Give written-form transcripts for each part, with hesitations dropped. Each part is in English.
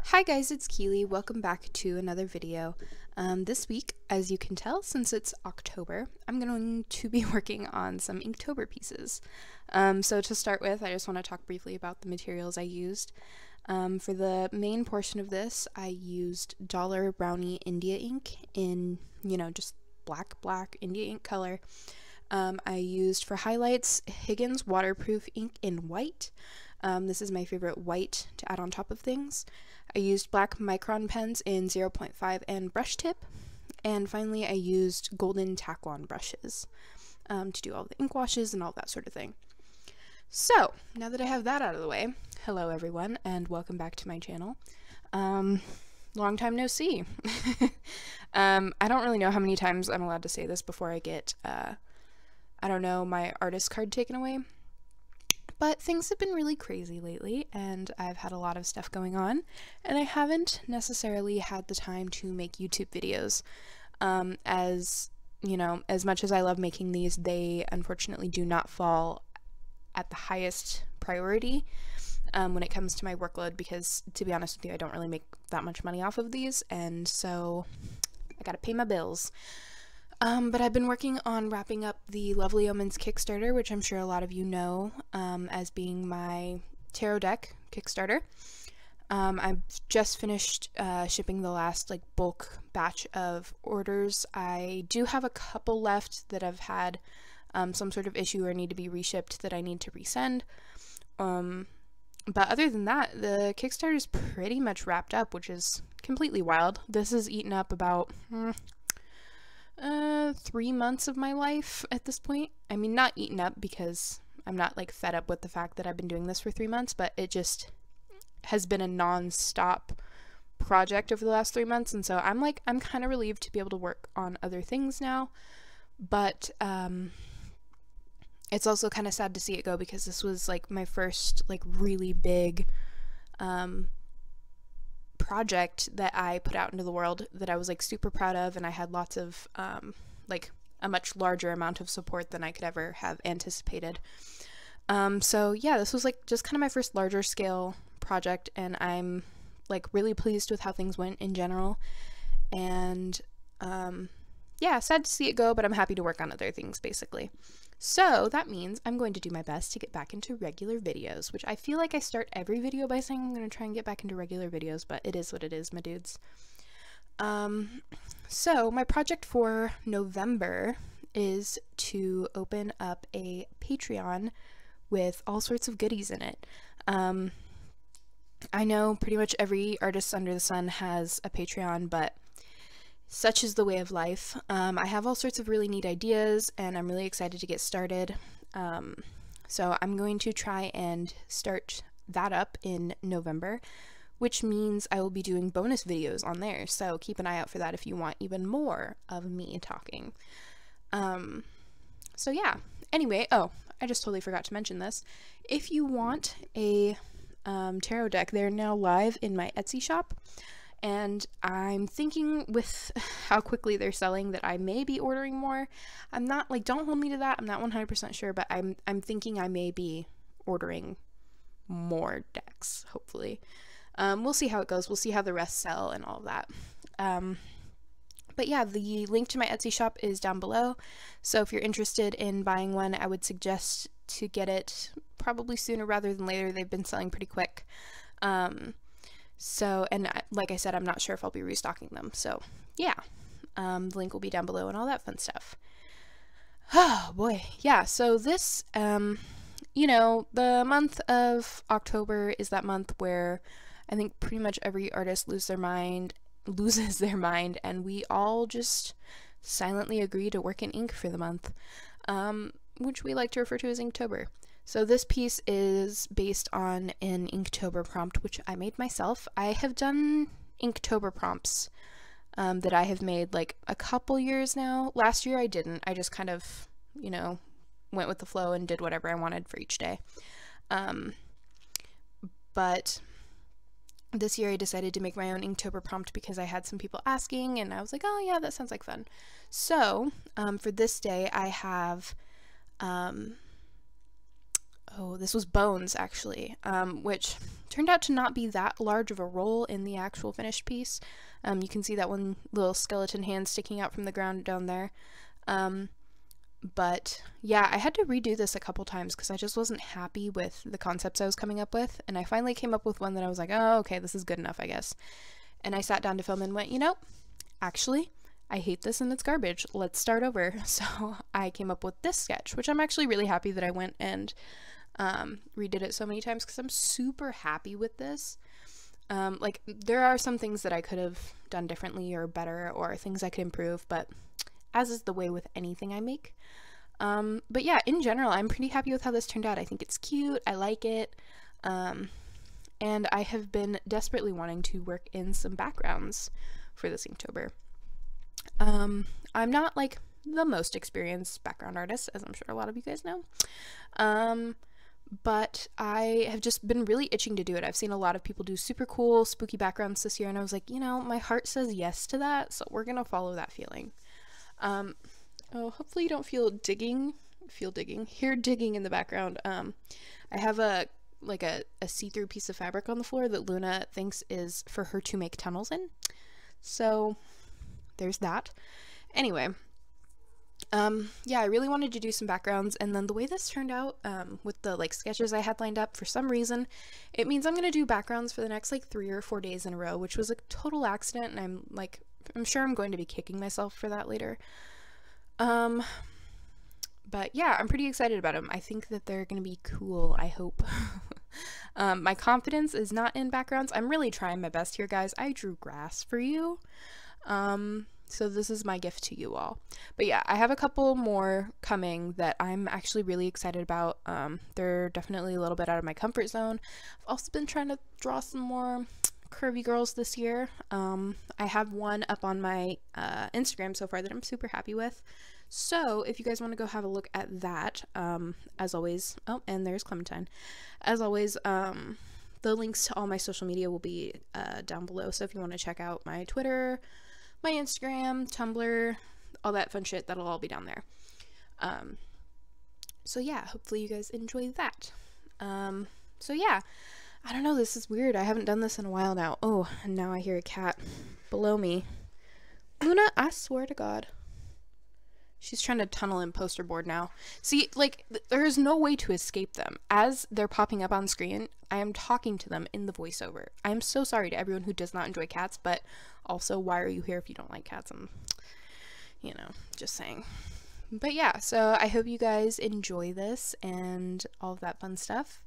Hi guys, it's Keely. Welcome back to another video. This week, as you can tell, since it's October, I'm going to be working on some Inktober pieces. So to start with, I just want to talk briefly about the materials I used. For the main portion of this, I used Rowney India ink in, just black India ink color. I used for highlights Higgins waterproof ink in white. This is my favorite white to add on top of things. I used black Micron pens in 0.5 and brush tip. And finally I used golden Taklon brushes to do all the ink washes and all that sort of thing. So, now that I have that out of the way, hello everyone and welcome back to my channel. Long time no see. I don't really know how many times I'm allowed to say this before I get, my artist card taken away. But things have been really crazy lately, and I've had a lot of stuff going on, and I haven't necessarily had the time to make YouTube videos. As much as I love making these, they unfortunately do not fall at the highest priority when it comes to my workload, because to be honest with you, I don't really make that much money off of these, and so I gotta pay my bills. But I've been working on wrapping up the Lovely Omens Kickstarter, which I'm sure a lot of you know as being my tarot deck Kickstarter. I've just finished shipping the last bulk batch of orders. I do have a couple left that have had some sort of issue or need to be reshipped that I need to resend. But other than that, the Kickstarter is pretty much wrapped up, which is completely wild. This has eaten up about 3 months of my life at this point. I mean, not eaten up because I'm not fed up with the fact that I've been doing this for 3 months, but it just has been a non-stop project over the last 3 months, and so I'm kind of relieved to be able to work on other things now, but it's also kind of sad to see it go, because this was my first really big project that I put out into the world that I was super proud of, and I had lots of a much larger amount of support than I could ever have anticipated. So yeah, this was just kind of my first larger scale project, and I'm really pleased with how things went in general, and yeah, sad to see it go, but I'm happy to work on other things basically. So that means I'm going to do my best to get back into regular videos, which I feel like I start every video by saying I'm going to try and get back into regular videos, but it is what it is, my dudes. So my project for November is to open up a Patreon with all sorts of goodies in it. I know pretty much every artist under the sun has a Patreon, but such is the way of life. I have all sorts of really neat ideas, and I'm really excited to get started. So I'm going to try and start that up in November, which means I will be doing bonus videos on there, so keep an eye out for that if you want even more of me talking. So yeah, anyway, oh, I just totally forgot to mention this. If you want a tarot deck, they're now live in my Etsy shop. And I'm thinking, with how quickly they're selling, that I may be ordering more. I'm not, don't hold me to that, I'm not 100% sure, but I'm thinking I may be ordering more decks, hopefully. We'll see how it goes, we'll see how the rest sell and all of that. But yeah, the link to my Etsy shop is down below, so if you're interested in buying one, I would suggest to get it probably sooner rather than later. They've been selling pretty quick. So, and like I said, I'm not sure if I'll be restocking them, so yeah, the link will be down below and all that fun stuff. Oh boy, yeah, so this, the month of October is that month where I think pretty much every artist loses their mind, and we all just silently agree to work in ink for the month, which we like to refer to as Inktober. So this piece is based on an Inktober prompt, which I made myself. I have done Inktober prompts that I have made a couple years now. Last year I didn't. I just kind of, went with the flow and did whatever I wanted for each day. But this year I decided to make my own Inktober prompt because I had some people asking, and I was like, oh yeah, that sounds like fun. So for this day I have oh, this was bones actually, which turned out to not be that large of a roll in the actual finished piece. You can see that one little skeleton hand sticking out from the ground down there. But yeah, I had to redo this a couple times because I just wasn't happy with the concepts I was coming up with, and I finally came up with one that I was like, oh, okay, this is good enough, I guess. And I sat down to film and went, you know, actually, I hate this and it's garbage. Let's start over. So I came up with this sketch, which I'm actually really happy that I went and redid it so many times because I'm super happy with this. Like, there are some things that I could have done differently or better, or things I could improve, but as is the way with anything I make. But yeah, in general, I'm pretty happy with how this turned out. I think it's cute, I like it, and I have been desperately wanting to work in some backgrounds for this Inktober. I'm not like the most experienced background artist, as I'm sure a lot of you guys know, but I have just been really itching to do it. I've seen a lot of people do super cool, spooky backgrounds this year, and I was like, you know, my heart says yes to that, so we're gonna follow that feeling. Oh, hopefully you don't hear digging in the background. I have a see-through piece of fabric on the floor that Luna thinks is for her to make tunnels in. So there's that. Anyway, yeah, I really wanted to do some backgrounds, and then the way this turned out, with the like sketches I had lined up, for some reason, it means I'm gonna do backgrounds for the next like 3 or 4 days in a row, which was a total accident, and I'm sure I'm going to be kicking myself for that later. But yeah, I'm pretty excited about them. I think that they're gonna be cool, I hope. My confidence is not in backgrounds. I'm really trying my best here, guys. I drew grass for you. So this is my gift to you all. But yeah, I have a couple more coming that I'm actually really excited about. They're definitely a little bit out of my comfort zone. I've also been trying to draw some more curvy girls this year. I have one up on my Instagram so far that I'm super happy with. So if you guys want to go have a look at that, as always, oh, and there's Clementine. As always, the links to all my social media will be down below. So if you want to check out my Twitter, my Instagram, Tumblr, all that fun shit, that'll all be down there. So yeah, hopefully you guys enjoy that. So yeah, I don't know, this is weird. I haven't done this in a while now. Oh, and now I hear a cat below me. Luna, I swear to God. She's trying to tunnel in poster board now. See, like, there is no way to escape them. As they're popping up on screen, I am talking to them in the voiceover. I am so sorry to everyone who does not enjoy cats, but also, why are you here if you don't like cats? I'm, you know, just saying. But yeah, so I hope you guys enjoy this and all of that fun stuff.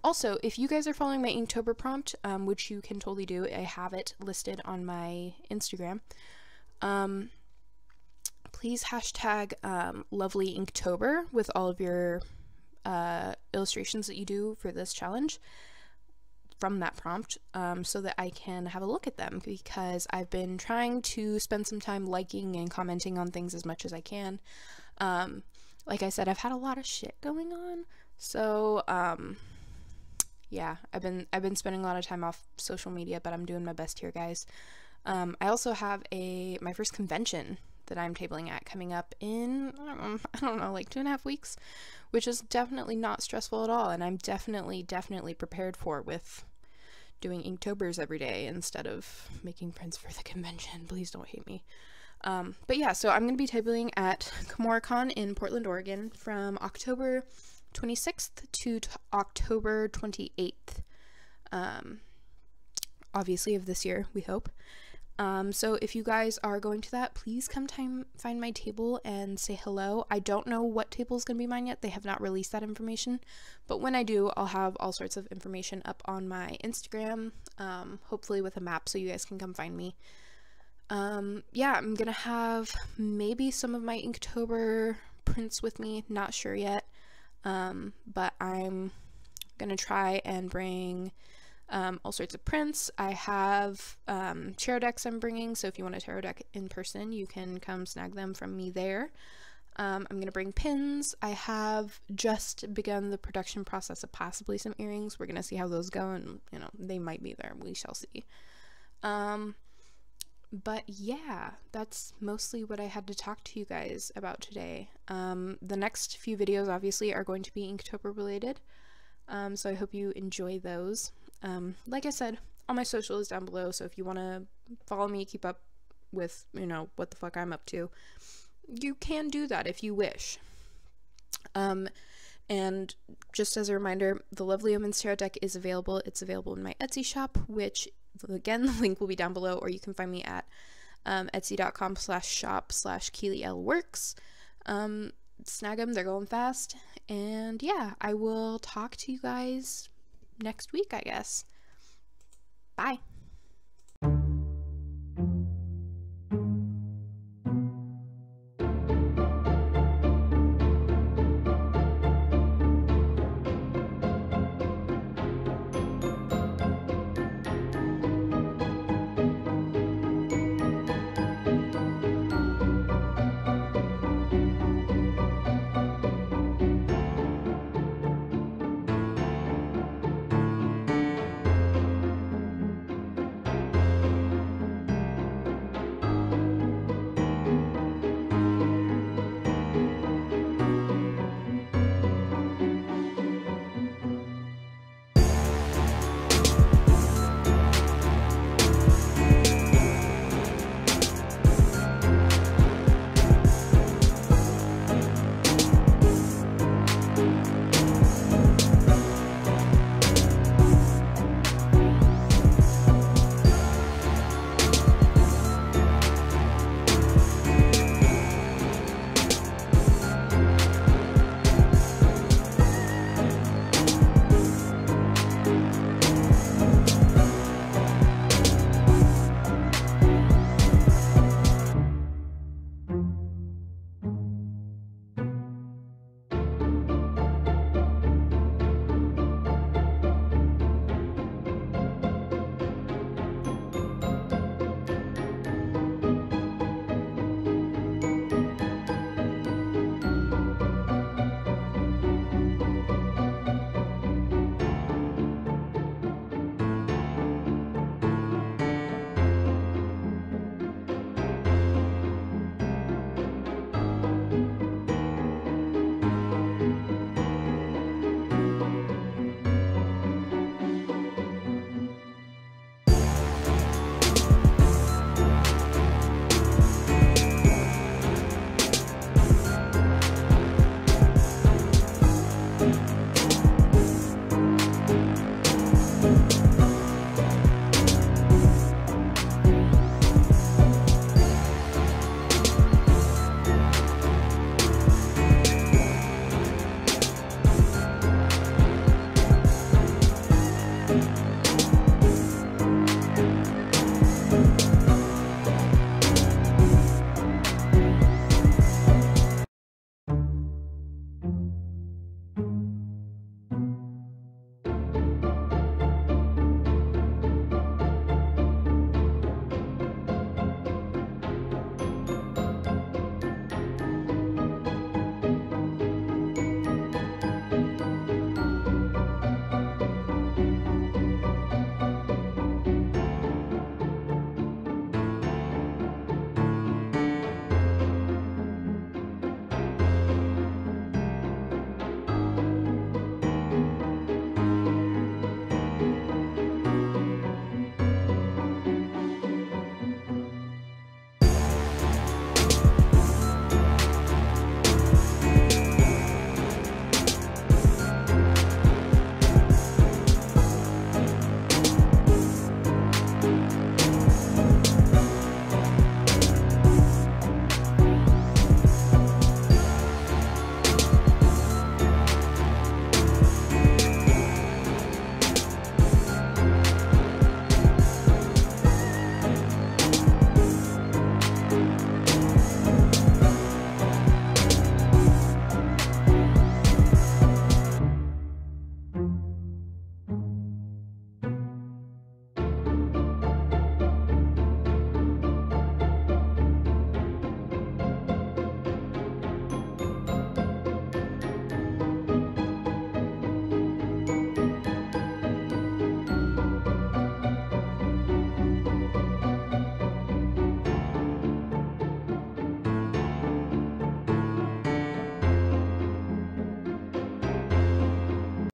Also, if you guys are following my Inktober prompt, which you can totally do, I have it listed on my Instagram. Please hashtag lovely Inktober with all of your illustrations that you do for this challenge from that prompt, so that I can have a look at them, because I've been trying to spend some time liking and commenting on things as much as I can. Like I said, I've had a lot of shit going on, so yeah, I've been spending a lot of time off social media, but I'm doing my best here, guys. I also have my first convention that I'm tabling at coming up in, I don't know, like 2.5 weeks, which is definitely not stressful at all, and I'm definitely prepared for it with doing Inktobers every day instead of making prints for the convention. Please don't hate me. But yeah, so I'm going to be tabling at KimuraCon in Portland, Oregon from October 26th to October 28th, obviously of this year, we hope. So if you guys are going to that, please come find my table and say hello. I don't know what table is going to be mine yet. They have not released that information, but when I do, I'll have all sorts of information up on my Instagram, hopefully with a map so you guys can come find me. Yeah, I'm gonna have maybe some of my Inktober prints with me, not sure yet, but I'm gonna try and bring all sorts of prints. I have tarot decks I'm bringing, so if you want a tarot deck in person, you can come snag them from me there. I'm gonna bring pins. I have just begun the production process of possibly some earrings. We're gonna see how those go, and you know, they might be there, we shall see. But yeah, that's mostly what I had to talk to you guys about today. The next few videos obviously are going to be Inktober related, so I hope you enjoy those. Like I said, all my social is down below, so if you want to follow me, keep up with, you know, what the fuck I'm up to, you can do that if you wish. And just as a reminder, the Lovely Omens Tarot deck is available. It's available in my Etsy shop, which, again, the link will be down below, or you can find me at etsy.com/shop/Keely Elle works. Snag them, they're going fast. And yeah, I will talk to you guys next week, I guess. Bye.